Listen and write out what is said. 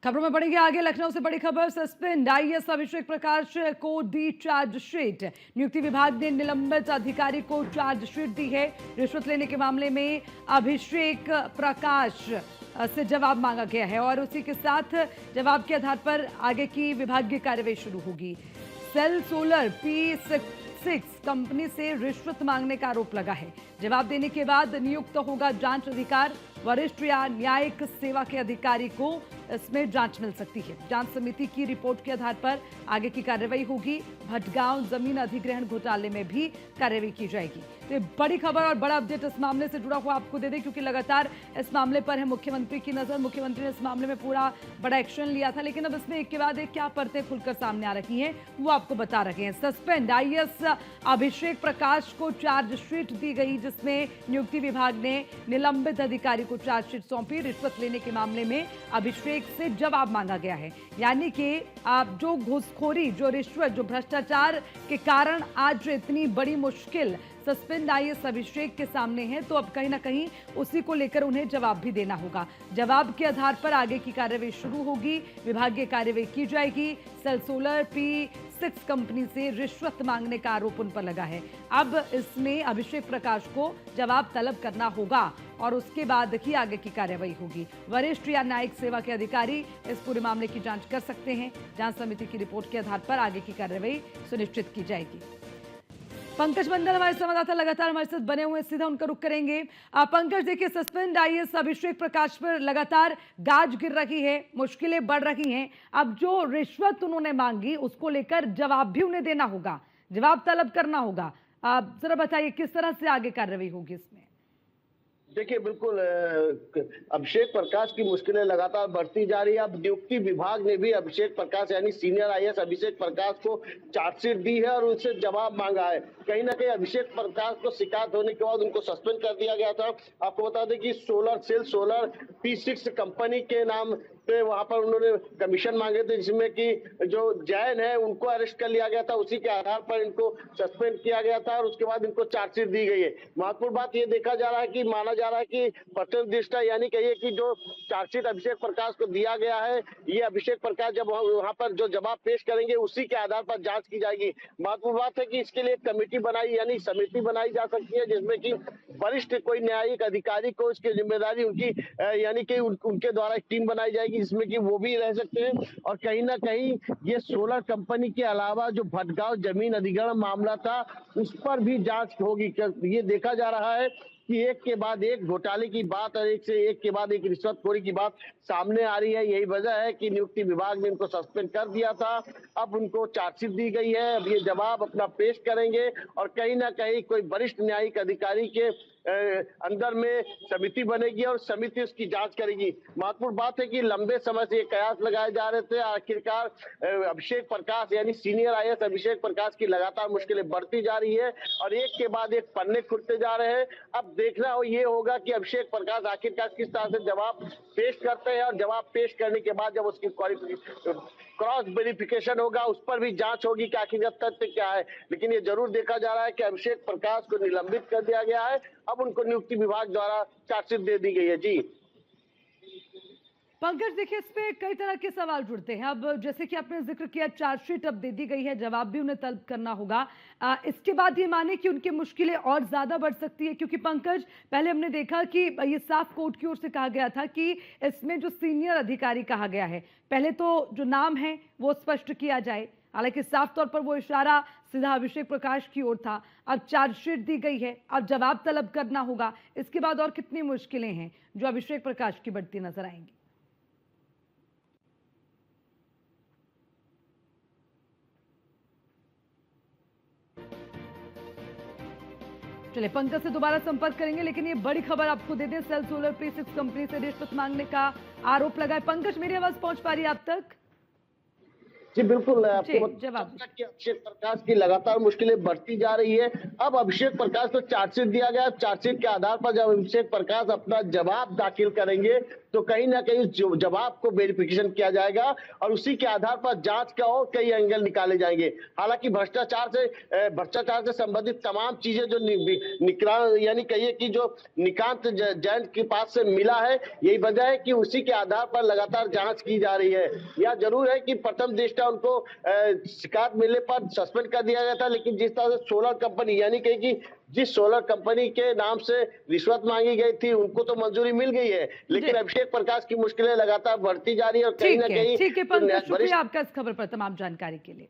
खबरों में बढ़ेंगे आगे। लखनऊ से बड़ी खबर, सस्पेंड आईएएस अभिषेक प्रकाश को दी चार्जशीट। नियुक्ति विभाग ने निलंबित अधिकारी को चार्जशीट दी है। रिश्वत लेने के मामले में अभिषेक प्रकाश से जवाब मांगा गया है और उसी के साथ जवाब के आधार पर आगे की विभागीय कार्यवाही शुरू होगी। सेल सोलर P6 कंपनी से रिश्वत मांगने का आरोप लगा है। जवाब देने के बाद नियुक्त होगा जांच अधिकार। वरिष्ठ या न्यायिक सेवा के अधिकारी को इसमें जांच मिल सकती है। जांच समिति की रिपोर्ट के आधार पर आगे की कार्रवाई होगी। भटगांव जमीन अधिग्रहण घोटाले में भी कार्रवाई की जाएगी। तो ये बड़ी खबर और बड़ा अपडेट इस मामले से जुड़ा हुआ आपको दे दें, क्योंकि लगातार इस मामले पर है मुख्यमंत्री की नजर। मुख्यमंत्री ने इस मामले में पूरा बड़ा एक्शन लिया था, लेकिन अब इसमें एक के बाद एक क्या परतें खुलकर सामने आ रही हैं वो आपको बता रहे हैं। सस्पेंड आईएएस अभिषेक प्रकाश को चार्जशीट दी गई, जिसमें नियुक्ति विभाग ने निलंबित अधिकारी को चार्जशीट सौंपी। रिश्वत लेने के मामले में अभिषेक से जवाब मांगा गया है। यानी कि आप जो घूसखोरी, जो रिश्वत, जो भ्रष्टाचार के कारण आज इतनी बड़ी मुश्किल सस्पेंड आईएएस अभिषेक के सामने है, तो अब कहीं ना कहीं उसी को लेकर उन्हें जवाब भी देना होगा। जवाब के आधार पर आगे की कार्रवाई शुरू होगी, विभागीय कार्रवाई की जाएगी। सेल सोलर P6 कंपनी से रिश्वत मांगने का आरोप उन पर लगा है। अब इसमें अभिषेक प्रकाश को जवाब तलब करना होगा और उसके बाद ही आगे की कार्रवाई होगी। वरिष्ठ या न्यायिक सेवा के अधिकारी इस पूरे मामले की जांच कर सकते हैं। जांच समिति की रिपोर्ट के आधार पर आगे की कार्रवाई सुनिश्चित की जाएगी। पंकज मंडल हमारे संवाददाता लगातार हमारे साथ बने हुए, सीधा उनका रुख करेंगे। पंकज, देखिए, सस्पेंड आईएएस अभिषेक प्रकाश पर लगातार गाज गिर रही है, मुश्किलें बढ़ रही हैं। अब जो रिश्वत उन्होंने मांगी उसको लेकर जवाब भी उन्हें देना होगा, जवाब तलब करना होगा। जरा बताइए किस तरह से आगे कार्रवाई होगी इसमें। देखिए, बिल्कुल अभिषेक प्रकाश की मुश्किलें लगातार बढ़ती जा रही है। अब नियुक्ति विभाग ने भी अभिषेक प्रकाश यानी सीनियर आईएएस अभिषेक प्रकाश को चार्जशीट दी है और उससे जवाब मांगा है। कहीं ना कहीं अभिषेक प्रकाश को शिकायत होने के बाद उनको सस्पेंड कर दिया गया था। आपको बता दें कि सोलर P6 कंपनी के नाम पे वहां पर उन्होंने कमीशन मांगे थे, जिसमें कि जो जैन है उनको अरेस्ट कर लिया गया था। उसी के आधार पर इनको सस्पेंड किया गया था और उसके बाद इनको चार्जशीट दी गई है। महत्वपूर्ण बात ये देखा जा रहा है कि माना जा रहा है कि प्रथम दृष्टया यानी कहिए कि जो चार्जशीट अभिषेक प्रकाश को दिया गया है, ये अभिषेक प्रकाश जब वहां पर जो जवाब पेश करेंगे उसी के आधार पर जांच की जाएगी। महत्वपूर्ण बात है कि इसके लिए कमेटी बनाई यानी समिति बनाई जा सकती है, जिसमें कि वरिष्ठ कोई न्यायिक अधिकारी को इसकी जिम्मेदारी उनकी यानी कि उनके द्वारा एक टीम बनाई जाएगी, जिसमें कि वो भी रह सकते हैं। और कहीं ना कहीं ये सोलर कंपनी के अलावा जो भटगांव जमीन अधिग्रहण मामला था उस पर भी जांच होगी। ये देखा जा रहा है कि एक के बाद एक घोटाले की बात और एक के बाद एक रिश्वतखोरी की बात सामने आ रही है। यही वजह है कि नियुक्ति विभाग ने इनको सस्पेंड कर दिया था। अब उनको चार्जशीट दी गई है। अब ये जवाब अपना पेश करेंगे और कहीं ना कहीं कोई वरिष्ठ न्यायिक अधिकारी के अंदर में समिति बनेगी और समिति उसकी जांच करेगी। महत्वपूर्ण बात है कि लंबे समय से ये कयास लगाए जा रहे थे। आखिरकार अभिषेक प्रकाश यानी सीनियर आईएएस अभिषेक प्रकाश की लगातार मुश्किलें बढ़ती जा रही है और एक के बाद एक पन्ने खुलते जा रहे हैं। अब देखना ये होगा कि अभिषेक प्रकाश आखिरकार किस तरह से जवाब पेश करते हैं और जवाब पेश करने के बाद जब उसकी क्रॉस वेरिफिकेशन होगा उस पर भी जांच होगी कि आखिर तथ्य क्या है। लेकिन ये जरूर देखा जा रहा है कि अभिषेक प्रकाश को निलंबित कर दिया गया है। अब उनको नियुक्ति विभाग द्वारा चार्जशीट दे दी गई है। जी पंकज, देखिए, इस पे कई तरह के सवाल जुड़ते हैं। अब जैसे कि आपने जिक्र किया, चार्जशीट अब दे दी गई है, जवाब भी उन्हें तलब करना होगा। इसके बाद ये माने कि उनकी मुश्किलें और ज्यादा बढ़ सकती है, क्योंकि पंकज, पहले हमने देखा कि ये साफ कोर्ट की ओर से कहा गया था कि इसमें जो सीनियर अधिकारी कहा गया है, पहले तो जो नाम है वो स्पष्ट किया जाए। हालांकि साफ तौर पर वो इशारा सीधा अभिषेक प्रकाश की ओर था। अब चार्जशीट दी गई है, अब जवाब तलब करना होगा। इसके बाद और कितनी मुश्किलें हैं जो अभिषेक प्रकाश की बढ़ती नजर आएंगी। चलिए, पंकज से दोबारा संपर्क करेंगे, लेकिन ये बड़ी खबर आपको दे दें, सेल सोलर P6 कंपनी से रिश्वत मांगने का आरोप लगा है। पंकज, मेरी आवाज पहुंच पा रही है आप तक? जी बिल्कुल, आपको जी, बता जवाब सकता कि अभिषेक प्रकाश की लगातार मुश्किलें बढ़ती जा रही है। अब अभिषेक प्रकाश को चार्जशीट दिया गया, चार्जशीट के आधार पर जब अभिषेक प्रकाश अपना जवाब दाखिल करेंगे तो कहीं ना कहीं उस जवाब को वेरिफिकेशन किया जाएगा और उसी के आधार पर जांच का और कई एंगल निकाले जाएंगे। हालांकि भ्रष्टाचार से संबंधित तमाम चीजें जो निकरान यानी कहिए कि जो निकांत जैन के पास से मिला है, यही वजह है कि उसी के आधार पर लगातार जांच की जा रही है। यह जरूर है कि प्रथम दृष्टया उनको शिकायत मिलने पर सस्पेंड कर दिया गया था, लेकिन जिस तरह से सोलर कंपनी यानी कि जिस सोलर कंपनी के नाम से रिश्वत मांगी गई थी उनको तो मंजूरी मिल गई है, लेकिन जी, अभिषेक प्रकाश की मुश्किलें लगातार बढ़ती जा रही है और कहीं ना कहीं ठीक है जो पंकज, वरिष्ठ शुक्रिया आपका इस खबर पर तमाम जानकारी के लिए।